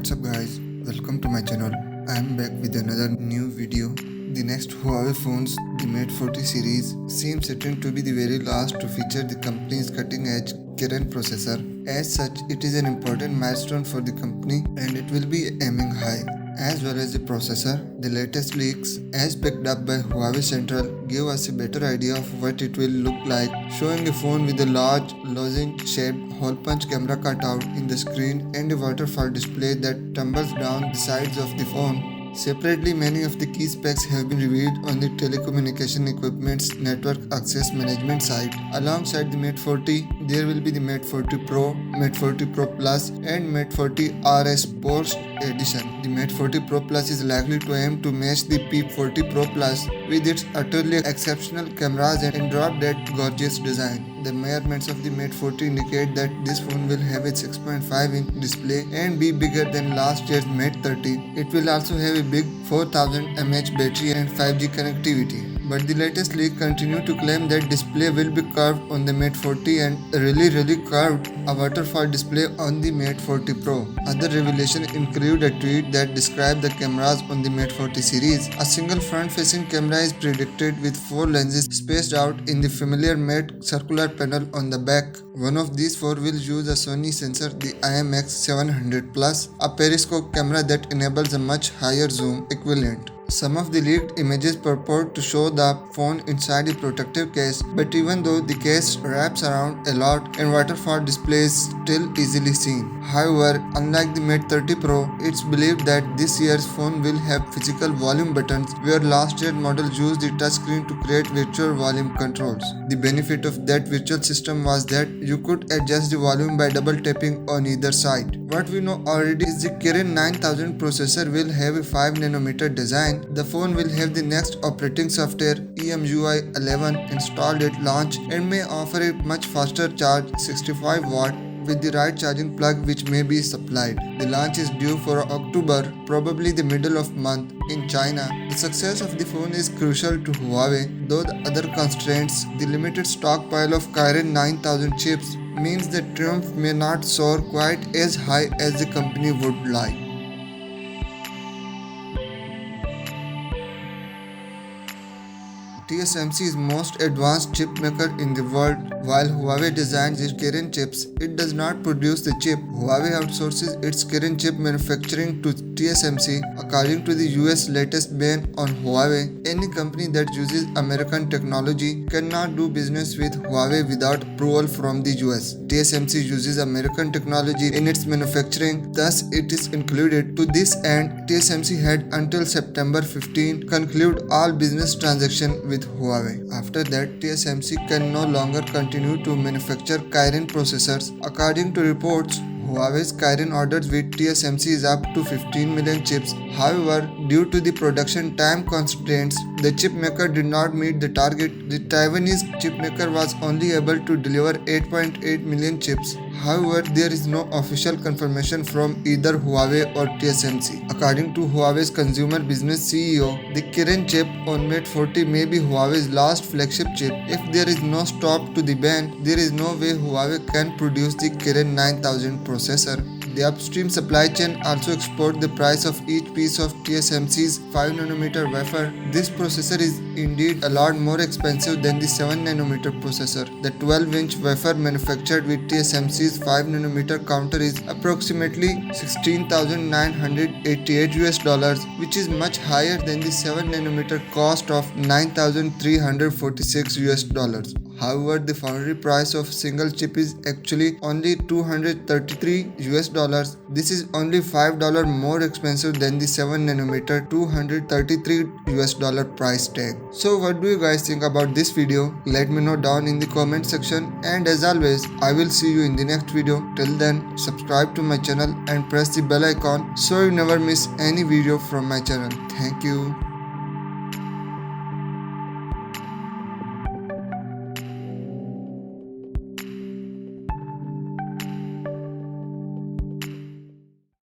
What's up guys, welcome to my channel. I am back with another new video. The next Huawei phones, the Mate 40 series, seems certain to be the very last to feature the company's cutting edge Kirin processor. As such, it is an important milestone for the company and it will be aiming high. As well as the processor, the latest leaks, as picked up by Huawei Central, give us a better idea of what it will look like, showing a phone with a large, lozenge-shaped hole-punch camera cutout in the screen and a waterfall display that tumbles down the sides of the phone. Separately, many of the key specs have been revealed on the telecommunication equipment's network access management side. Alongside the Mate 40, there will be the Mate 40 Pro, Mate 40 Pro Plus and Mate 40 RS Post Edition. The Mate 40 Pro Plus is likely to aim to match the P40 Pro Plus with its utterly exceptional cameras and drop-dead gorgeous design. The measurements of the Mate 40 indicate that this phone will have a 6.5-inch display and be bigger than last year's Mate 30. It will also have a big 4000 mAh battery and 5G connectivity. But the latest leak continue to claim that display will be curved on the Mate 40 and really curved a waterfall display on the Mate 40 Pro. Other revelations include a tweet that described the cameras on the Mate 40 series. A single front-facing camera is predicted with 4 lenses spaced out in the familiar matte circular panel on the back. One of these 4 will use a Sony sensor, the IMX700 Plus, a periscope camera that enables a much higher zoom equivalent. Some of the leaked images purport to show the phone inside a protective case, but even though the case wraps around a lot and waterfall display is still easily seen. However, unlike the Mate 30 Pro, it's believed that this year's phone will have physical volume buttons, where last year's models used the touchscreen to create virtual volume controls. The benefit of that virtual system was that you could adjust the volume by double tapping on either side. What we know already is the Kirin 9000 processor will have a 5nm design. The phone will have the next operating software EMUI 11 installed at launch and may offer a much faster charge, 65 watt, with the right charging plug which may be supplied. The launch is due for October, probably the middle of month in China. The success of the phone is crucial to Huawei, though the other constraints, the limited stockpile of Kirin 9000 chips, means that triumph may not soar quite as high as the company would like. TSMC is most advanced chip maker in the world. While Huawei designs its Kirin chips, it does not produce the chip. Huawei outsources its Kirin chip manufacturing to TSMC. According to the US latest ban on Huawei, any company that uses American technology cannot do business with Huawei without approval from the US. TSMC uses American technology in its manufacturing, thus it is included. To this end, TSMC had until September 15 conclude all business transactions with Huawei. After that, TSMC can no longer continue to manufacture Kirin processors. According to reports, Huawei's Kirin orders with TSMC is up to 15 million chips. However, due to the production time constraints, the chip maker did not meet the target. The Taiwanese chip maker was only able to deliver 8.8 million chips. However, there is no official confirmation from either Huawei or TSMC. According to Huawei's consumer business CEO, the Kirin chip on Mate 40 may be Huawei's last flagship chip. If there is no stop to the ban, there is no way Huawei can produce the Kirin 9000 processor. The upstream supply chain also exports the price of each piece of TSMC's 5nm wafer. This processor is indeed a lot more expensive than the 7nm processor. The 12-inch wafer manufactured with TSMC's 5nm counter is approximately $16,988, which is much higher than the 7nm cost of $9,346. However, the foundry price of single chip is actually only $233. This is only $5 more expensive than the 7nm $233 price tag. So what do you guys think about this video? Let me know down in the comment section, and as always, I will see you in the next video. Till then, subscribe to my channel and press the bell icon so you never miss any video from my channel. Thank you.